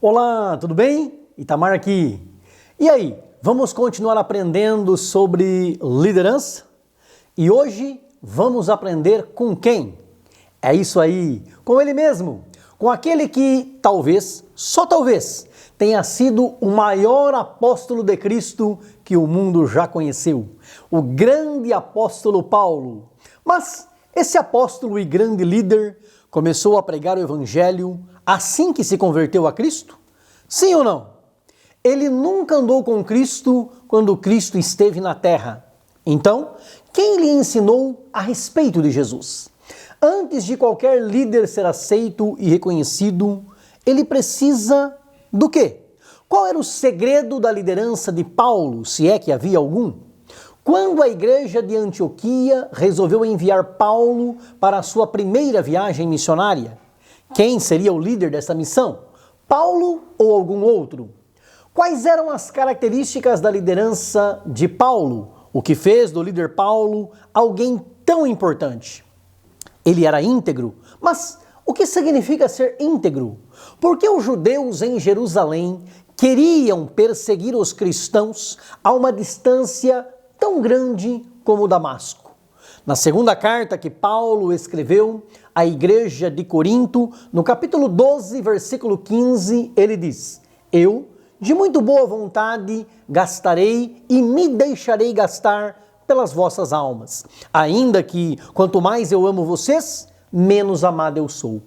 Olá, tudo bem? Itamar aqui. E aí, vamos continuar aprendendo sobre liderança? E hoje vamos aprender com quem? É isso aí, com ele mesmo, com aquele que talvez, só talvez, tenha sido o maior apóstolo de Cristo que o mundo já conheceu, o grande apóstolo Paulo. Mas esse apóstolo e grande líder começou a pregar o evangelho assim que se converteu a Cristo? Sim ou não? Ele nunca andou com Cristo quando Cristo esteve na terra. Então, quem lhe ensinou a respeito de Jesus? Antes de qualquer líder ser aceito e reconhecido, ele precisa do quê? Qual era o segredo da liderança de Paulo, se é que havia algum? Quando a igreja de Antioquia resolveu enviar Paulo para a sua primeira viagem missionária, quem seria o líder dessa missão? Paulo ou algum outro? Quais eram as características da liderança de Paulo? O que fez do líder Paulo alguém tão importante? Ele era íntegro, mas o que significa ser íntegro? Por que os judeus em Jerusalém queriam perseguir os cristãos a uma distância tão grande como Damasco? Na segunda carta que Paulo escreveu à igreja de Corinto, no capítulo 12, versículo 15, ele diz: Eu, de muito boa vontade, gastarei e me deixarei gastar pelas vossas almas, ainda que quanto mais eu amo vocês, menos amado eu sou.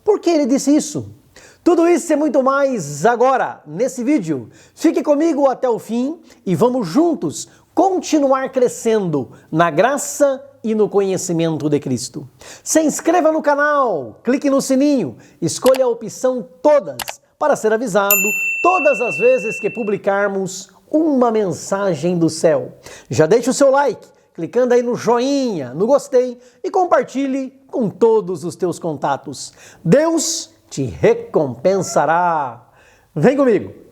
Por que ele disse isso? Tudo isso e muito mais agora, nesse vídeo. Fique comigo até o fim e vamos juntos continuar crescendo na graça e no conhecimento de Cristo. Se inscreva no canal, clique no sininho, escolha a opção todas para ser avisado todas as vezes que publicarmos uma mensagem do céu. Já deixe o seu like, clicando aí no joinha, no gostei e compartilhe com todos os teus contatos. Deus te recompensará. Vem comigo!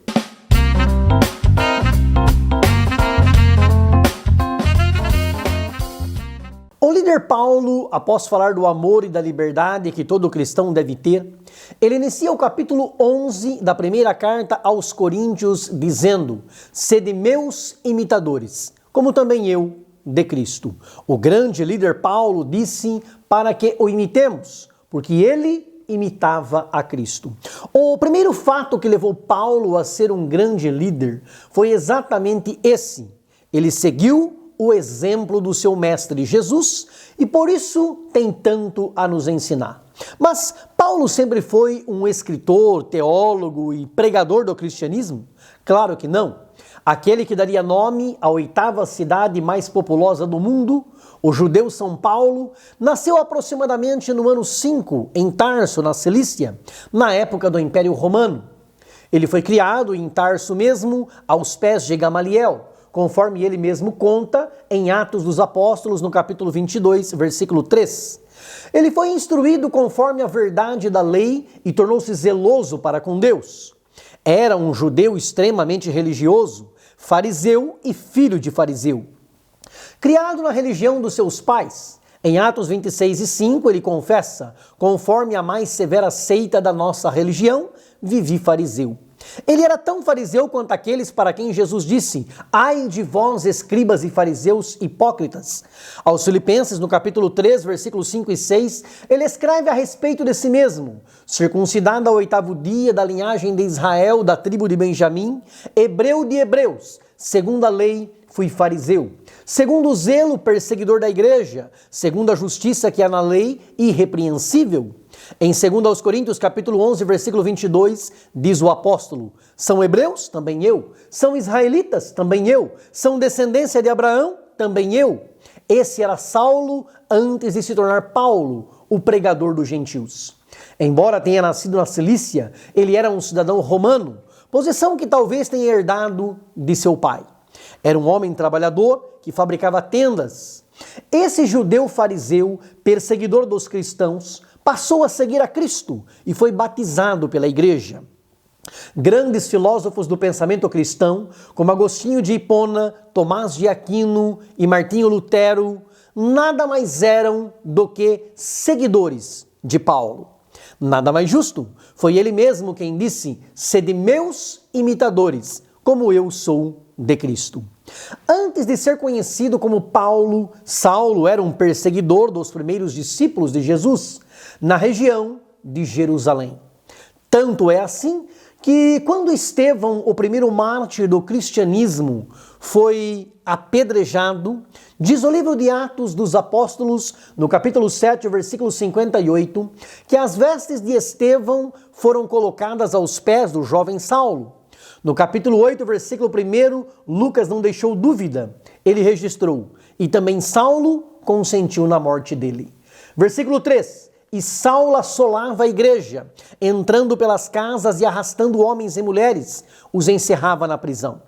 O líder Paulo, após falar do amor e da liberdade que todo cristão deve ter, ele inicia o capítulo 11 da primeira carta aos Coríntios dizendo: Sede meus imitadores, como também eu de Cristo. O grande líder Paulo disse para que o imitemos, porque ele imitava a Cristo. O primeiro fato que levou Paulo a ser um grande líder foi exatamente esse. Ele seguiu o exemplo do seu mestre Jesus e por isso tem tanto a nos ensinar. Mas Paulo sempre foi um escritor, teólogo e pregador do cristianismo? Claro que não. Aquele que daria nome à oitava cidade mais populosa do mundo, o judeu São Paulo, nasceu aproximadamente no ano 5 em Tarso, na Cilícia, na época do Império Romano. Ele foi criado em Tarso mesmo, aos pés de Gamaliel, conforme ele mesmo conta em Atos dos Apóstolos, no capítulo 22, versículo 3. Ele foi instruído conforme a verdade da lei e tornou-se zeloso para com Deus. Era um judeu extremamente religioso, fariseu e filho de fariseu. Criado na religião dos seus pais, em Atos 26 e 5 ele confessa: conforme a mais severa seita da nossa religião, vivi fariseu. Ele era tão fariseu quanto aqueles para quem Jesus disse: ai de vós, escribas e fariseus hipócritas. Aos Filipenses, no capítulo 3, versículos 5 e 6, ele escreve a respeito de si mesmo: circuncidado ao 8º dia da linhagem de Israel, da tribo de Benjamim, hebreu de hebreus, segundo a lei, fui fariseu. Segundo o zelo, perseguidor da igreja, segundo a justiça que há na lei, irrepreensível. Em 2 Coríntios, capítulo 11, versículo 22, diz o apóstolo: são hebreus? Também eu. São israelitas? Também eu. São descendência de Abraão? Também eu. Esse era Saulo antes de se tornar Paulo, o pregador dos gentios. Embora tenha nascido na Cilícia, ele era um cidadão romano, posição que talvez tenha herdado de seu pai. Era um homem trabalhador que fabricava tendas. Esse judeu fariseu, perseguidor dos cristãos, passou a seguir a Cristo e foi batizado pela igreja. Grandes filósofos do pensamento cristão, como Agostinho de Hipona, Tomás de Aquino e Martinho Lutero, nada mais eram do que seguidores de Paulo. Nada mais justo, Foi ele mesmo quem disse: sede meus imitadores, como eu sou de Cristo. Antes de ser conhecido como Paulo, Saulo era um perseguidor dos primeiros discípulos de Jesus na região de Jerusalém. Tanto é assim que quando Estevão, o primeiro mártir do cristianismo, foi apedrejado, diz o livro de Atos dos Apóstolos, no capítulo 7, versículo 58, que as vestes de Estevão foram colocadas aos pés do jovem Saulo. No capítulo 8, versículo 1, Lucas não deixou dúvida. Ele registrou: e também Saulo consentiu na morte dele. Versículo 3. E Saulo assolava a igreja, entrando pelas casas e arrastando homens e mulheres, os encerrava na prisão.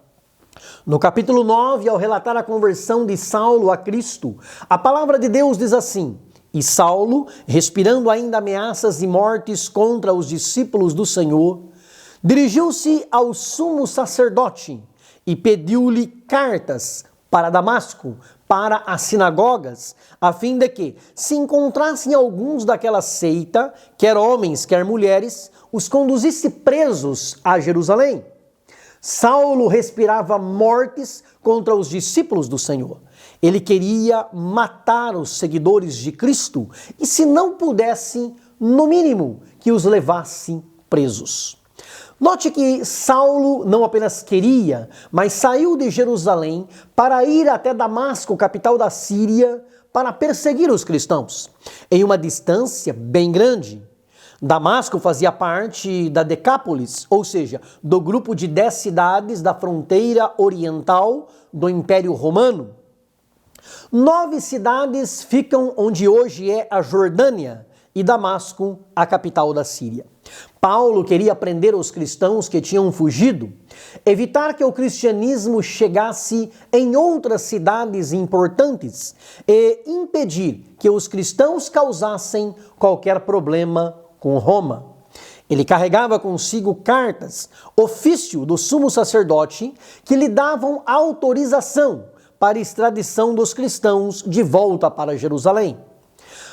No capítulo 9, ao relatar a conversão de Saulo a Cristo, a palavra de Deus diz assim: e Saulo, respirando ainda ameaças e mortes contra os discípulos do Senhor, dirigiu-se ao sumo sacerdote e pediu-lhe cartas para Damasco, para as sinagogas, a fim de que, se encontrassem alguns daquela seita, quer homens, quer mulheres, os conduzisse presos a Jerusalém. Saulo respirava mortes contra os discípulos do Senhor. Ele queria matar os seguidores de Cristo e, se não pudesse, no mínimo, que os levasse presos. Note que Saulo não apenas queria, mas saiu de Jerusalém para ir até Damasco, capital da Síria, para perseguir os cristãos, em uma distância bem grande. Damasco fazia parte da Decápolis, ou seja, do grupo de 10 cidades da fronteira oriental do Império Romano. 9 cidades ficam onde hoje é a Jordânia, e Damasco, a capital da Síria. Paulo queria prender os cristãos que tinham fugido, evitar que o cristianismo chegasse em outras cidades importantes e impedir que os cristãos causassem qualquer problema com Roma. Ele carregava consigo cartas, ofício do sumo sacerdote, que lhe davam autorização para a extradição dos cristãos de volta para Jerusalém.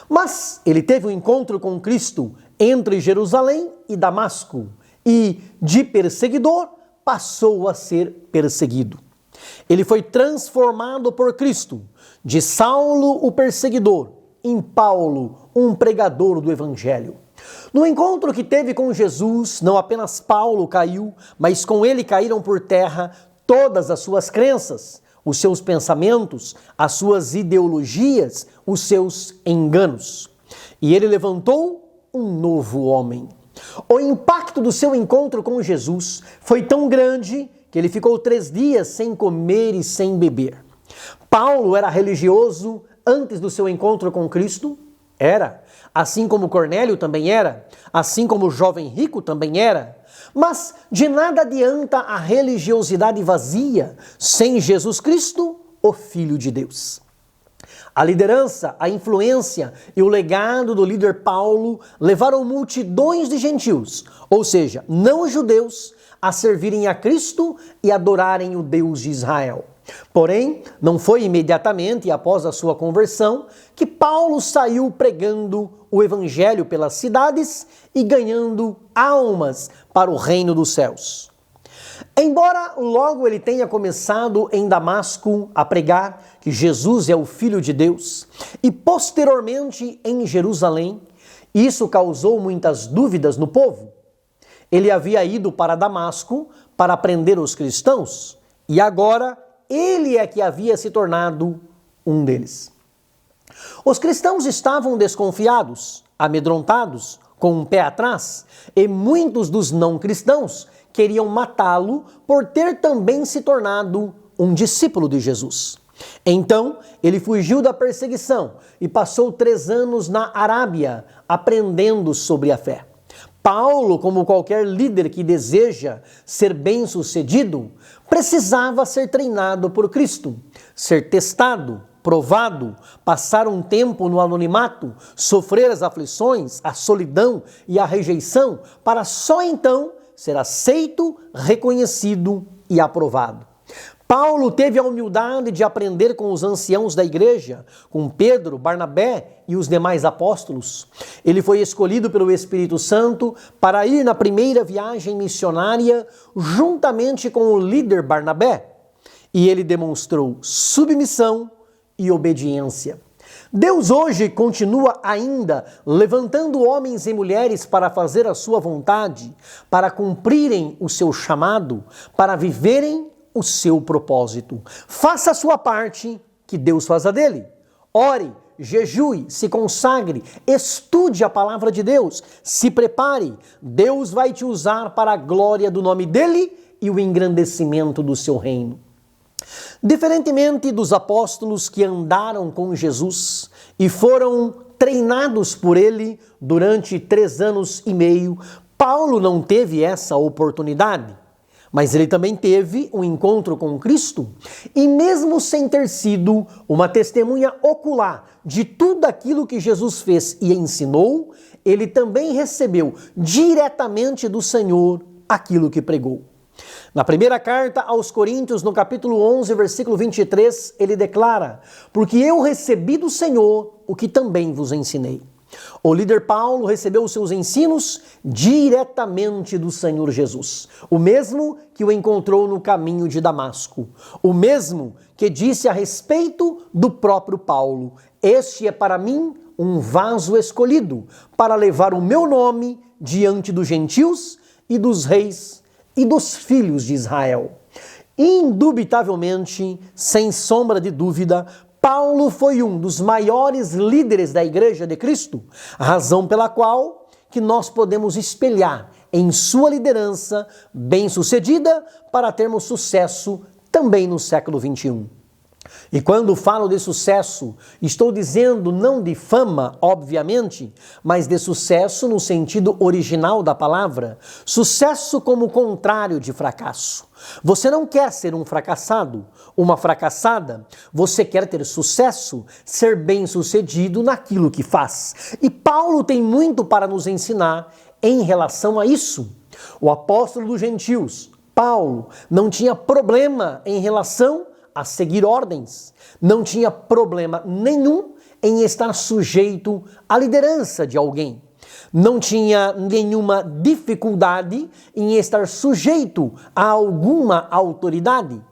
Mas ele teve um encontro com Cristo entre Jerusalém e Damasco, e de perseguidor passou a ser perseguido. Ele foi transformado por Cristo, de Saulo, o perseguidor, em Paulo, um pregador do Evangelho. No encontro que teve com Jesus, não apenas Paulo caiu, mas com ele caíram por terra todas as suas crenças, os seus pensamentos, as suas ideologias, os seus enganos. E ele levantou um novo homem. O impacto do seu encontro com Jesus foi tão grande que ele ficou 3 dias sem comer e sem beber. Paulo era religioso antes do seu encontro com Cristo? Era. Assim como Cornélio também era. Assim como o jovem rico também era. Mas de nada adianta a religiosidade vazia sem Jesus Cristo, o Filho de Deus. A liderança, a influência e o legado do líder Paulo levaram multidões de gentios, ou seja, não judeus, a servirem a Cristo e adorarem o Deus de Israel. Porém, não foi imediatamente após a sua conversão que Paulo saiu pregando o evangelho pelas cidades e ganhando almas para o reino dos céus. Embora logo ele tenha começado em Damasco a pregar que Jesus é o Filho de Deus e posteriormente em Jerusalém, isso causou muitas dúvidas no povo. Ele havia ido para Damasco para prender os cristãos e agora ele é que havia se tornado um deles. Os cristãos estavam desconfiados, amedrontados, com um pé atrás, e muitos dos não cristãos queriam matá-lo por ter também se tornado um discípulo de Jesus. Então, ele fugiu da perseguição e passou 3 anos na Arábia, aprendendo sobre a fé. Paulo, como qualquer líder que deseja ser bem-sucedido, precisava ser treinado por Cristo, ser testado, provado, passar um tempo no anonimato, sofrer as aflições, a solidão e a rejeição, para só então ser aceito, reconhecido e aprovado. Paulo teve a humildade de aprender com os anciãos da igreja, com Pedro, Barnabé e os demais apóstolos. Ele foi escolhido pelo Espírito Santo para ir na primeira viagem missionária juntamente com o líder Barnabé. E ele demonstrou submissão e obediência. Deus hoje continua ainda levantando homens e mulheres para fazer a sua vontade, para cumprirem o seu chamado, para viverem o seu propósito. Faça a sua parte, que Deus faz a dele. Ore, jejue, se consagre, estude a palavra de Deus, se prepare. Deus vai te usar para a glória do nome dele e o engrandecimento do seu reino. Diferentemente dos apóstolos que andaram com Jesus e foram treinados por ele durante 3 anos e meio, Paulo não teve essa oportunidade. Mas ele também teve um encontro com Cristo e mesmo sem ter sido uma testemunha ocular de tudo aquilo que Jesus fez e ensinou, ele também recebeu diretamente do Senhor aquilo que pregou. Na primeira carta aos Coríntios, no capítulo 11, versículo 23, ele declara: porque eu recebi do Senhor o que também vos ensinei. O líder Paulo recebeu os seus ensinos diretamente do Senhor Jesus, o mesmo que o encontrou no caminho de Damasco, o mesmo que disse a respeito do próprio Paulo: este é para mim um vaso escolhido para levar o meu nome diante dos gentios e dos reis e dos filhos de Israel. Indubitavelmente, sem sombra de dúvida, Paulo foi um dos maiores líderes da Igreja de Cristo, razão pela qual que nós podemos espelhar em sua liderança bem-sucedida para termos sucesso também no século XXI. E quando falo de sucesso, estou dizendo não de fama, obviamente, mas de sucesso no sentido original da palavra. Sucesso como contrário de fracasso. Você não quer ser um fracassado, uma fracassada. Você quer ter sucesso, ser bem-sucedido naquilo que faz. E Paulo tem muito para nos ensinar em relação a isso. O apóstolo dos gentios, Paulo, não tinha problema em relação a seguir ordens. Não tinha problema nenhum em estar sujeito à liderança de alguém. Não tinha nenhuma dificuldade em estar sujeito a alguma autoridade.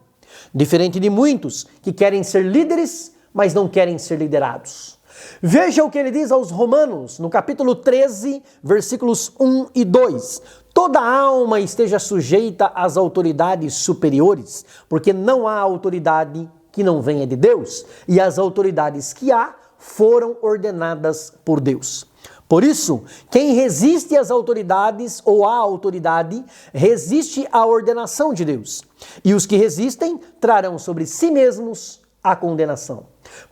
Diferente de muitos que querem ser líderes, mas não querem ser liderados. Veja o que ele diz aos Romanos, no capítulo 13, versículos 1 e 2. Toda alma esteja sujeita às autoridades superiores, porque não há autoridade que não venha de Deus, e as autoridades que há foram ordenadas por Deus. Por isso, quem resiste às autoridades ou à autoridade, resiste à ordenação de Deus. E os que resistem trarão sobre si mesmos a condenação.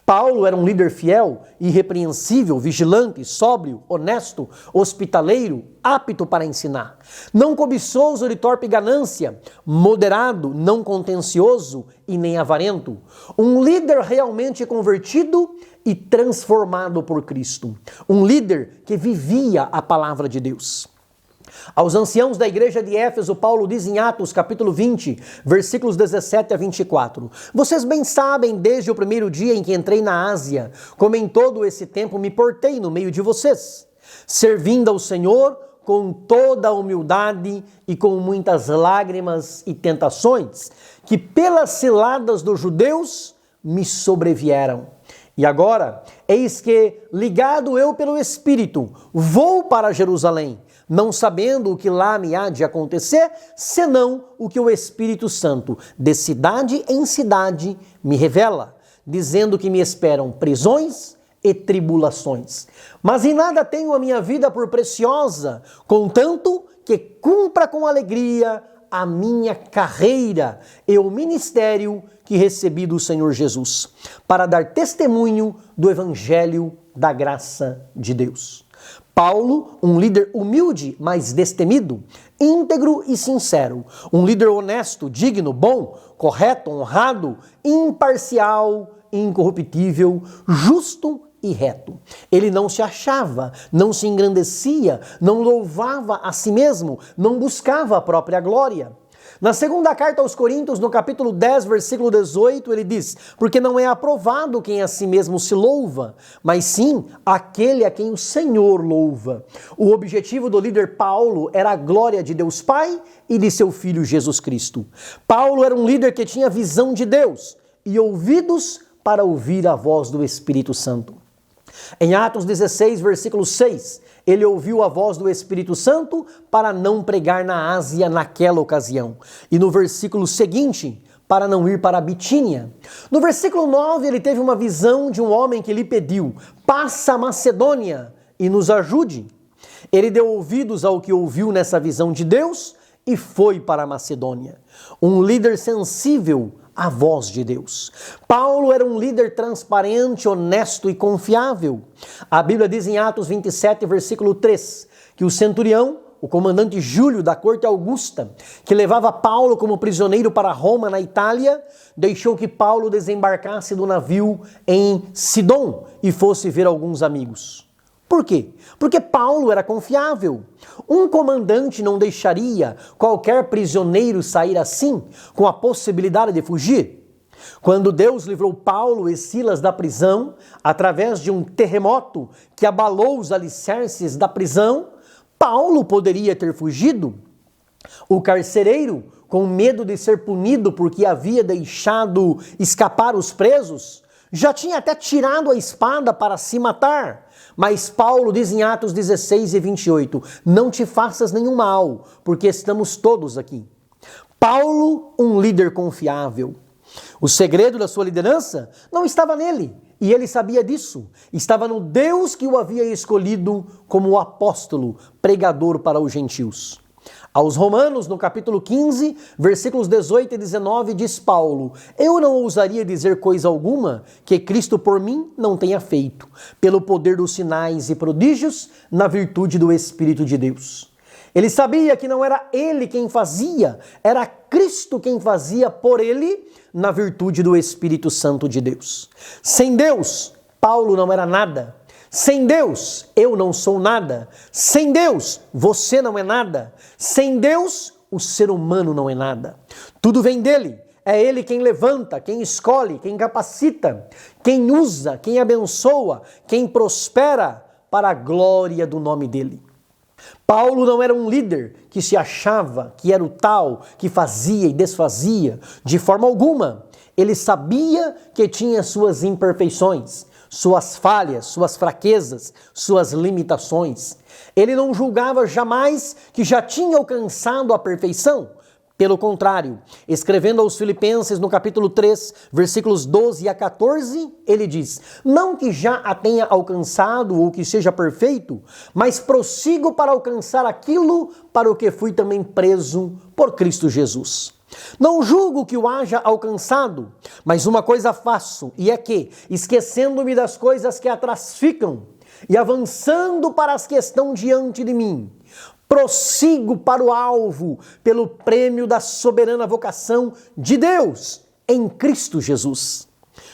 Paulo era um líder fiel, irrepreensível, vigilante, sóbrio, honesto, hospitaleiro, apto para ensinar. Não cobiçoso de torpe ganância, moderado, não contencioso e nem avarento. Um líder realmente convertido e transformado por Cristo. Um líder que vivia a palavra de Deus. Aos anciãos da igreja de Éfeso, Paulo diz em Atos capítulo 20, versículos 17 a 24. Vocês bem sabem, desde o primeiro dia em que entrei na Ásia, como em todo esse tempo me portei no meio de vocês, servindo ao Senhor com toda a humildade e com muitas lágrimas e tentações, que pelas ciladas dos judeus me sobrevieram. E agora, eis que, ligado eu pelo Espírito, vou para Jerusalém, não sabendo o que lá me há de acontecer, senão o que o Espírito Santo, de cidade em cidade, me revela, dizendo que me esperam prisões e tribulações. Mas em nada tenho a minha vida por preciosa, contanto que cumpra com alegria a minha carreira e o ministério que recebi do Senhor Jesus, para dar testemunho do Evangelho da graça de Deus. Paulo, um líder humilde, mas destemido, íntegro e sincero, um líder honesto, digno, bom, correto, honrado, imparcial, incorruptível, justo e reto. Ele não se achava, não se engrandecia, não louvava a si mesmo, não buscava a própria glória. Na segunda carta aos Coríntios, no capítulo 10, versículo 18, ele diz: porque não é aprovado quem a si mesmo se louva, mas sim aquele a quem o Senhor louva. O objetivo do líder Paulo era a glória de Deus Pai e de seu Filho Jesus Cristo. Paulo era um líder que tinha visão de Deus e ouvidos para ouvir a voz do Espírito Santo. Em Atos 16, versículo 6, ele ouviu a voz do Espírito Santo para não pregar na Ásia naquela ocasião. E no versículo seguinte, para não ir para a Bitínia. No versículo 9, ele teve uma visão de um homem que lhe pediu: passa a Macedônia e nos ajude. Ele deu ouvidos ao que ouviu nessa visão de Deus e foi para a Macedônia. Um líder sensível à voz de Deus. Paulo era um líder transparente, honesto e confiável. A Bíblia diz em Atos 27, versículo 3, que o centurião, o comandante Júlio da corte Augusta, que levava Paulo como prisioneiro para Roma, na Itália, deixou que Paulo desembarcasse do navio em Sidom e fosse ver alguns amigos. Por quê? Porque Paulo era confiável. Um comandante não deixaria qualquer prisioneiro sair assim, com a possibilidade de fugir. Quando Deus livrou Paulo e Silas da prisão, através de um terremoto que abalou os alicerces da prisão, Paulo poderia ter fugido. O carcereiro, com medo de ser punido porque havia deixado escapar os presos, já tinha até tirado a espada para se matar. Mas Paulo diz em Atos 16 e 28, não te faças nenhum mal, porque estamos todos aqui. Paulo, um líder confiável. O segredo da sua liderança não estava nele, e ele sabia disso. Estava no Deus que o havia escolhido como apóstolo, pregador para os gentios. Aos Romanos, no capítulo 15, versículos 18 e 19, diz Paulo: eu não ousaria dizer coisa alguma que Cristo por mim não tenha feito, pelo poder dos sinais e prodígios, na virtude do Espírito de Deus. Ele sabia que não era ele quem fazia, era Cristo quem fazia por ele, na virtude do Espírito Santo de Deus. Sem Deus, Paulo não era nada. Sem Deus, eu não sou nada. Sem Deus, você não é nada. Sem Deus, o ser humano não é nada. Tudo vem dele. É ele quem levanta, quem escolhe, quem capacita, quem usa, quem abençoa, quem prospera para a glória do nome dele. Paulo não era um líder que se achava que era o tal, que fazia e desfazia. De forma alguma. Ele sabia que tinha suas imperfeições, suas falhas, suas fraquezas, suas limitações. Ele não julgava jamais que já tinha alcançado a perfeição. Pelo contrário, escrevendo aos Filipenses no capítulo 3, versículos 12 a 14, ele diz: não que já a tenha alcançado ou que seja perfeito, mas prossigo para alcançar aquilo para o que fui também preso por Cristo Jesus. Não julgo que o haja alcançado, mas uma coisa faço, e é que, esquecendo-me das coisas que atrás ficam, e avançando para as que estão diante de mim, prossigo para o alvo, pelo prêmio da soberana vocação de Deus, em Cristo Jesus.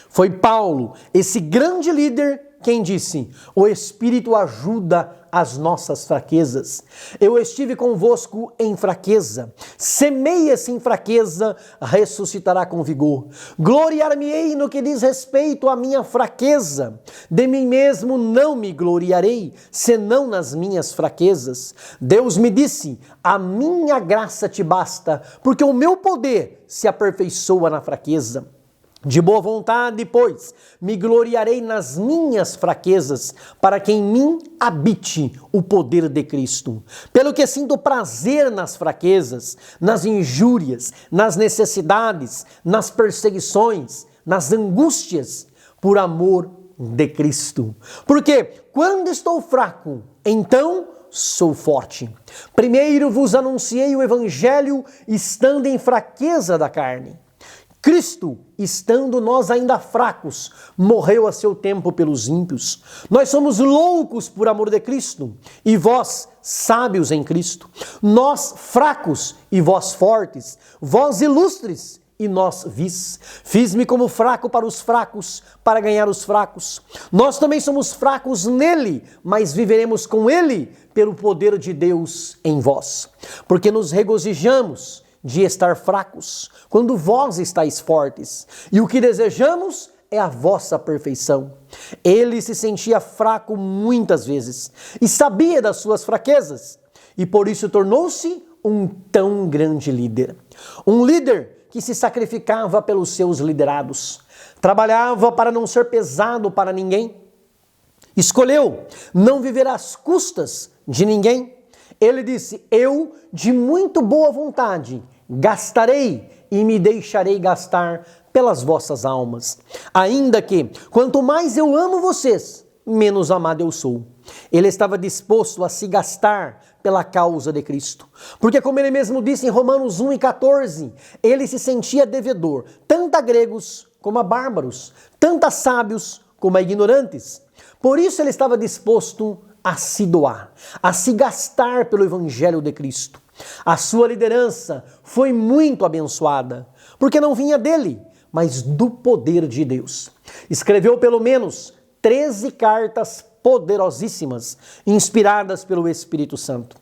Foi Paulo, esse grande líder, quem disse: o Espírito ajuda as nossas fraquezas. Eu estive convosco em fraqueza. Semeia-se em fraqueza, ressuscitará com vigor. Gloriar-me-ei no que diz respeito à minha fraqueza. De mim mesmo não me gloriarei, senão nas minhas fraquezas. Deus me disse: a minha graça te basta, porque o meu poder se aperfeiçoa na fraqueza. De boa vontade, pois, me gloriarei nas minhas fraquezas, para que em mim habite o poder de Cristo. Pelo que sinto prazer nas fraquezas, nas injúrias, nas necessidades, nas perseguições, nas angústias, por amor de Cristo. Porque quando estou fraco, então sou forte. Primeiro vos anunciei o Evangelho, estando em fraqueza da carne. Cristo, estando nós ainda fracos, morreu a seu tempo pelos ímpios. Nós somos loucos por amor de Cristo, e vós sábios em Cristo. Nós fracos e vós fortes, vós ilustres e nós vis. Fiz-me como fraco para os fracos, para ganhar os fracos. Nós também somos fracos nele, mas viveremos com ele pelo poder de Deus em vós. Porque nos regozijamos de estar fracos, quando vós estáis fortes, e o que desejamos é a vossa perfeição. Ele se sentia fraco muitas vezes e sabia das suas fraquezas, e por isso tornou-se um tão grande líder. Um líder que se sacrificava pelos seus liderados, trabalhava para não ser pesado para ninguém, escolheu não viver às custas de ninguém. Ele disse: eu, de muito boa vontade, gastarei e me deixarei gastar pelas vossas almas. Ainda que, quanto mais eu amo vocês, menos amado eu sou. Ele estava disposto a se gastar pela causa de Cristo. Porque, como ele mesmo disse em Romanos 1:14, ele se sentia devedor, tanto a gregos como a bárbaros, tanto a sábios como a ignorantes. Por isso ele estava disposto a se doar, a se gastar pelo Evangelho de Cristo. A sua liderança foi muito abençoada, porque não vinha dele, mas do poder de Deus. Escreveu pelo menos 13 cartas poderosíssimas, inspiradas pelo Espírito Santo.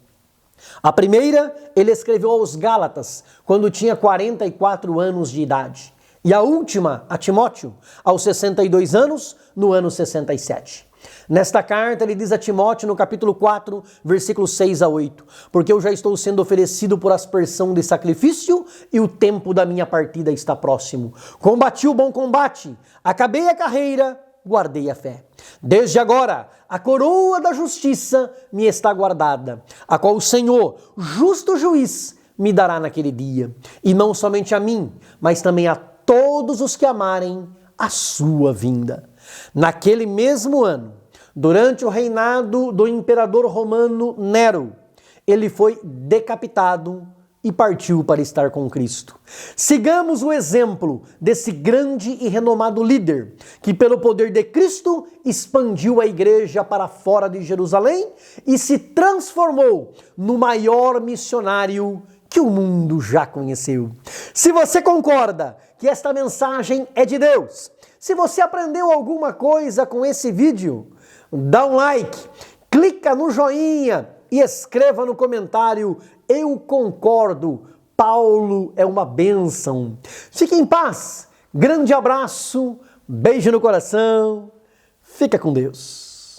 A primeira ele escreveu aos Gálatas, quando tinha 44 anos de idade. E a última, a Timóteo, aos 62 anos, no ano 67. Nesta carta ele diz a Timóteo no capítulo 4, versículos 6 a 8, porque eu já estou sendo oferecido por aspersão de sacrifício e o tempo da minha partida está próximo. Combati o bom combate, acabei a carreira, guardei a fé. Desde agora, a coroa da justiça me está guardada, a qual o Senhor, justo juiz, me dará naquele dia. E não somente a mim, mas também a todos os que amarem a sua vinda. Naquele mesmo ano, durante o reinado do imperador romano Nero, ele foi decapitado e partiu para estar com Cristo. Sigamos o exemplo desse grande e renomado líder, que pelo poder de Cristo expandiu a igreja para fora de Jerusalém e se transformou no maior missionário que o mundo já conheceu. Se você concorda que esta mensagem é de Deus, se você aprendeu alguma coisa com esse vídeo, dá um like, clica no joinha e escreva no comentário: eu concordo, Paulo é uma bênção. Fique em paz, grande abraço, beijo no coração, fica com Deus.